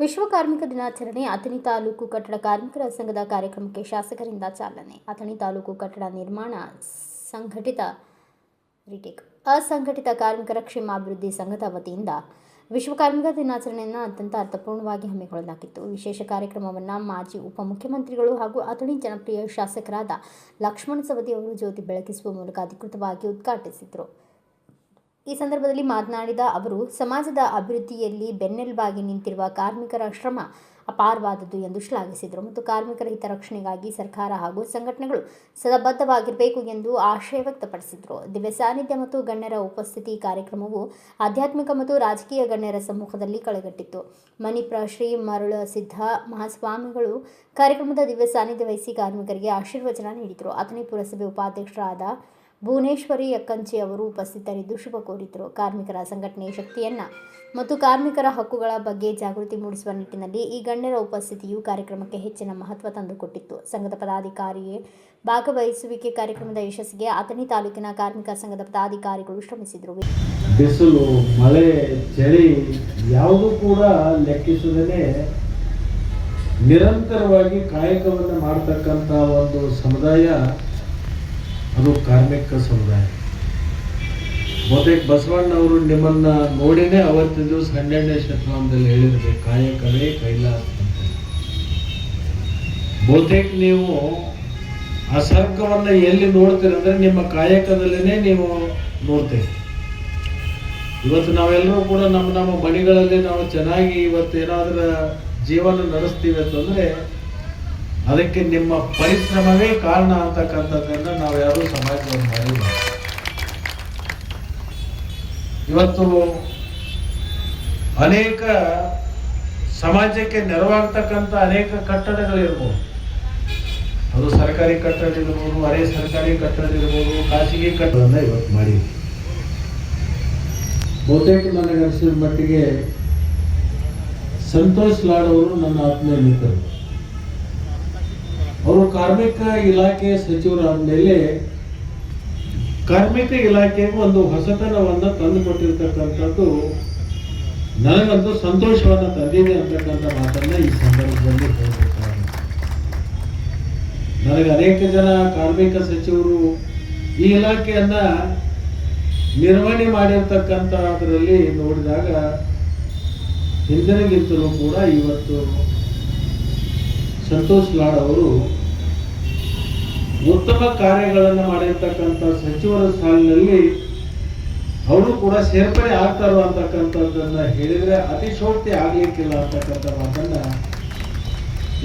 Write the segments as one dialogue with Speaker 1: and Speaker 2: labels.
Speaker 1: ವಿಶ್ವ ಕಾರ್ಮಿಕ ದಿನಾಚರಣೆ ಅಥಣಿ ತಾಲೂಕು ಕಟ್ಟಡ ಕಾರ್ಮಿಕರ ಸಂಘದ ಕಾರ್ಯಕ್ರಮಕ್ಕೆ ಶಾಸಕರಿಂದ ಚಾಲನೆ. ಅಥಣಿ ತಾಲೂಕು ಕಟ್ಟಡ ನಿರ್ಮಾಣ ಅಸಂಘಟಿತ ಕಾರ್ಮಿಕರ ಕ್ಷೇಮಾಭಿವೃದ್ಧಿ ಸಂಘದ ವತಿಯಿಂದ ವಿಶ್ವ ಕಾರ್ಮಿಕ ದಿನಾಚರಣೆಯನ್ನು ಅತ್ಯಂತ ಅರ್ಥಪೂರ್ಣವಾಗಿ ಹಮ್ಮಿಕೊಳ್ಳಲಾಗಿತ್ತು. ವಿಶೇಷ ಕಾರ್ಯಕ್ರಮವನ್ನು ಮಾಜಿ ಉಪಮುಖ್ಯಮಂತ್ರಿಗಳು ಹಾಗೂ ಅಥಣಿ ಜನಪ್ರಿಯ ಶಾಸಕರಾದ ಲಕ್ಷ್ಮಣ ಸವದಿ ಅವರು ಜ್ಯೋತಿ ಬೆಳಗಿಸುವ ಮೂಲಕ ಅಧಿಕೃತವಾಗಿ ಉದ್ಘಾಟಿಸಿದರು. ಈ ಸಂದರ್ಭದಲ್ಲಿ ಮಾತನಾಡಿದ ಅವರು, ಸಮಾಜದ ಅಭಿವೃದ್ಧಿಯಲ್ಲಿ ಬೆನ್ನೆಲುಬಾಗಿ ನಿಂತಿರುವ ಕಾರ್ಮಿಕರ ಶ್ರಮ ಅಪಾರವಾದದ್ದು ಎಂದು ಶ್ಲಾಘಿಸಿದರು ಮತ್ತು ಕಾರ್ಮಿಕರ ಹಿತರಕ್ಷಣೆಗಾಗಿ ಸರ್ಕಾರ ಹಾಗೂ ಸಂಘಟನೆಗಳು ಸದಾ ಬದ್ಧವಾಗಿರಬೇಕು ಎಂದು ಆಶಯ ವ್ಯಕ್ತಪಡಿಸಿದರು. ದಿವ್ಯ ಸಾನ್ನಿಧ್ಯ ಮತ್ತು ಗಣ್ಯರ ಉಪಸ್ಥಿತಿ ಕಾರ್ಯಕ್ರಮವು ಆಧ್ಯಾತ್ಮಿಕ ಮತ್ತು ರಾಜಕೀಯ ಗಣ್ಯರ ಸಮ್ಮುಖದಲ್ಲಿ ಕಳೆಗಟ್ಟಿತ್ತು. ಮಣಿಪ್ರ ಶ್ರೀ ಮರುಳಸಿದ್ಧ ಮಹಾಸ್ವಾಮಿಗಳು ಕಾರ್ಯಕ್ರಮದ ದಿವ್ಯ ಸಾನ್ನಿಧ್ಯ ವಹಿಸಿ ಕಾರ್ಮಿಕರಿಗೆ ಆಶೀರ್ವಚನ ನೀಡಿದರು. ಅಥಣಿ ಪುರಸಭೆ ಉಪಾಧ್ಯಕ್ಷರಾದ ಭುವನೇಶ್ವರಿ ಯಕ್ಕಂಚಿ ಅವರು ಉಪಸ್ಥಿತರಿದ್ದು ಶುಭ ಕೋರಿದರು. ಕಾರ್ಮಿಕರ ಸಂಘಟನೆ ಶಕ್ತಿಯನ್ನು ಮತ್ತು ಕಾರ್ಮಿಕರ ಹಕ್ಕುಗಳ ಬಗ್ಗೆ ಜಾಗೃತಿ ಮೂಡಿಸುವ ನಿಟ್ಟಿನಲ್ಲಿ ಈ ಗಣ್ಯರ ಉಪಸ್ಥಿತಿಯು ಕಾರ್ಯಕ್ರಮಕ್ಕೆ ಹೆಚ್ಚಿನ ಮಹತ್ವ ತಂದುಕೊಟ್ಟಿತ್ತು. ಸಂಘದ ಪದಾಧಿಕಾರಿಯೇ ಭಾಗವಹಿಸುವಿಕೆ ಕಾರ್ಯಕ್ರಮದ ಯಶಸ್ಸಿಗೆ ಅಥಣಿ ತಾಲೂಕಿನ ಕಾರ್ಮಿಕ ಸಂಘದ ಪದಾಧಿಕಾರಿಗಳು ಶ್ರಮಿಸಿದರು.
Speaker 2: ಬಿಸಿಲು, ಮಳೆ, ಚಳಿ ಯಾವುದೂ ಕೂಡ ಲೆಕ್ಕಿಸದೇ ನಿರಂತರವಾಗಿ ಕಾಯಕವನ್ನು ಮಾಡತಕ್ಕಂಥ ಒಂದು ಸಮುದಾಯ ಅದು ಕಾರ್ಮಿಕ ಸಮುದಾಯ. ಬಹುತೇಕ ಬಸವಣ್ಣವರು ನಿಮ್ಮನ್ನ ನೋಡಿನೇ ಅವತ್ತಿನ ದಿವಸ 12ನೇ ಶತಮಾನದಲ್ಲಿ ಹೇಳಿದ್ರು, ಕಾಯಕವೇ ಕೈಲಾಸ ಅಂತ. ಬಹುತೇಕ ನೀವು ಆ ಸರ್ಗವನ್ನು ಎಲ್ಲಿ ನೋಡ್ತೀರಂದ್ರೆ ನಿಮ್ಮ ಕಾಯಕದಲ್ಲೇ ನೀವು ನೋಡ್ತೀರಿ. ಇವತ್ತು ನಾವೆಲ್ಲರೂ ಕೂಡ ನಮ್ಮ ಮನೆಗಳಲ್ಲಿ ನಾವು ಚೆನ್ನಾಗಿ ಇವತ್ತು ಏನಾದರೂ ಜೀವನ ನಡೆಸ್ತೀವಿ ಅಂತಂದ್ರೆ ಅದಕ್ಕೆ ನಿಮ್ಮ ಪರಿಶ್ರಮವೇ ಕಾರಣ ಅಂತಕ್ಕಂಥದ್ದನ್ನು ನಾವು ಯಾರೂ ಸಮಾಜವನ್ನು ಮಾಡಿಲ್ಲ. ಇವತ್ತು ಅನೇಕ ಸಮಾಜಕ್ಕೆ ನೆರವಾಗ್ತಕ್ಕಂಥ ಅನೇಕ ಕಟ್ಟಡಗಳಿರ್ಬೋದು. ಅದು ಸರ್ಕಾರಿ ಕಟ್ಟಡ ಇರ್ಬೋದು, ಅರೆ ಸರ್ಕಾರಿ ಕಟ್ಟಡ ಇರ್ಬೋದು, ಖಾಸಗಿ ಕಟ್ಟಡವನ್ನು ಇವತ್ತು ಮಾಡಿ ಬಹುತೇಕ ನನಗೆ ಅನಿಸಿದ ಮಟ್ಟಿಗೆ ಸಂತೋಷ್ ಲಾಡ್ ಅವರು ನನ್ನ ಆತ್ಮೀಯ ಮಿತ್ರರು. ಅವರು ಕಾರ್ಮಿಕ ಇಲಾಖೆ ಸಚಿವರಾದ ಮೇಲೆ ಕಾರ್ಮಿಕ ಇಲಾಖೆಗೆ ಒಂದು ಹೊಸತನವನ್ನು ತಂದುಕೊಟ್ಟಿರ್ತಕ್ಕಂಥದ್ದು ನನಗಂತೂ ಸಂತೋಷವನ್ನು ತಂದಿದೆ ಅಂತಕ್ಕಂಥ ಮಾತನ್ನ ಈ ಸಂದರ್ಭದಲ್ಲಿ ಹೇಳಬೇಕಾಗಿದೆ. ನನಗೆ ಅನೇಕ ಜನ ಕಾರ್ಮಿಕ ಸಚಿವರು ಈ ಇಲಾಖೆಯನ್ನ ನಿರ್ವಹಣೆ ಮಾಡಿರ್ತಕ್ಕಂಥ ಅದರಲ್ಲಿ ನೋಡಿದಾಗ ಹಿಂದಿನಗಿಂತಲೂ ಕೂಡ ಇವತ್ತು ಸಂತೋಷ್ ಲಾಡ್ ಅವರು ಉತ್ತಮ ಕಾರ್ಯಗಳನ್ನು ಮಾಡಿರ್ತಕ್ಕಂಥ ಸಚಿವರ ಸಾಲಿನಲ್ಲಿ ಅವರು ಕೂಡ ಸೇರ್ಪಡೆ ಆಗ್ತಾರೋ ಅಂತಕ್ಕಂಥದ್ದನ್ನ ಹೇಳಿದ್ರೆ ಅತಿಶೋಕ್ತಿ ಆಗ್ಲಿಕ್ಕಿಲ್ಲ ಅಂತಕ್ಕಂಥ ಮಾತನ್ನ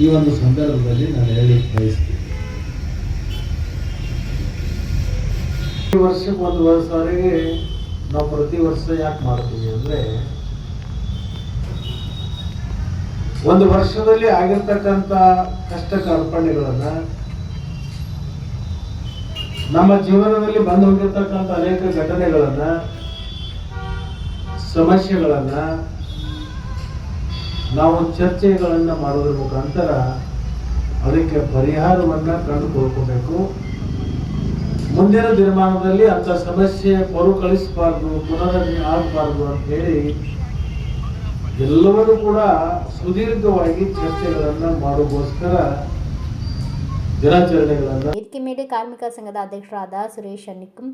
Speaker 2: ಈ ಒಂದು ಸಂದರ್ಭದಲ್ಲಿ ನಾನು ಹೇಳಲಿಕ್ಕೆ ಬಯಸ್ತೀನಿ. ಈ ವರ್ಷಕ್ಕೆ ಒಂದು ಸಾರಿಗೆ ನಾವು ಪ್ರತಿ ವರ್ಷ ಯಾಕೆ ಮಾಡ್ತೀವಿ ಅಂದ್ರೆ ಒಂದು ವರ್ಷದಲ್ಲಿ ಆಗಿರ್ತಕ್ಕಂಥ ಕಷ್ಟ ಕಾರ್ಪಣ್ಯಗಳನ್ನ, ನಮ್ಮ ಜೀವನದಲ್ಲಿ ಬಂದು ಹೋಗಿರ್ತಕ್ಕಂಥ ಅನೇಕ ಘಟನೆಗಳನ್ನ, ಸಮಸ್ಯೆಗಳನ್ನ ನಾವು ಚರ್ಚೆಗಳನ್ನ ಮಾಡೋದ್ರ ಮುಖಾಂತರ ಅದಕ್ಕೆ ಪರಿಹಾರವನ್ನ ಕಂಡುಕೊಳ್ಕೋಬೇಕು. ಮುಂದಿನ ದಿನಮಾನದಲ್ಲಿ ಅಂತ ಸಮಸ್ಯೆ ಮರುಕಳಿಸಬಾರ್ದು, ಪುನರಾವರ್ತನೆ ಆಗಬಾರ್ದು ಅಂತ ಹೇಳಿ ಎಲ್ಲರೂ ಕೂಡ ಸುದೀರ್ಘವಾಗಿ ಚರ್ಚೆಗಳನ್ನ ಮಾಡೋಗೋಸ್ಕರ ದಿನಾಚರಣೆಗಳನ್ನು.
Speaker 1: ವೇದಿಕೆ ಮೇಲೆ ಕಾರ್ಮಿಕ ಸಂಘದ ಅಧ್ಯಕ್ಷರಾದ ಸುರೇಶ್ ನಿಕ್ಕಂ,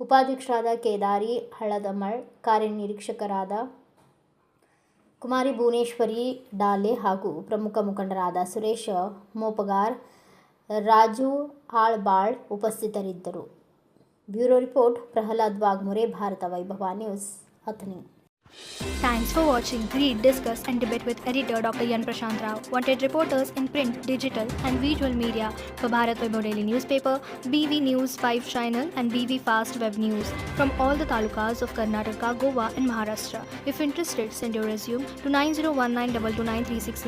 Speaker 1: ಉಪಾಧ್ಯಕ್ಷರಾದ ಕೇದಾರಿ ಹಳದಮಳ್, ಕಾರ್ಯನಿರೀಕ್ಷಕರಾದ ಕುಮಾರಿ ಭುವನೇಶ್ವರಿ ಡಾಲೆ ಹಾಗೂ ಪ್ರಮುಖ ಮುಖಂಡರಾದ ಸುರೇಶ್ ಮೋಪಗಾರ್, ರಾಜು ಆಳ್ಬಾಳ್ ಉಪಸ್ಥಿತರಿದ್ದರು. ಬ್ಯೂರೋ ರಿಪೋರ್ಟ್ ಪ್ರಹ್ಲಾದ್ ವಾಗ್ಮೋರೆ, ಭಾರತ ವೈಭವ news, Athani.
Speaker 3: Thanks for watching Read, Discuss and Debate with editor Dr. Yan Prashant Rao. Wanted reporters in print, digital and visual media for Bharat Vaibhav Daily Newspaper, BV News 5 Channel and BV Fast Web News from all the talukas of Karnataka, Goa and Maharashtra. If interested, send your resume to 9019229369.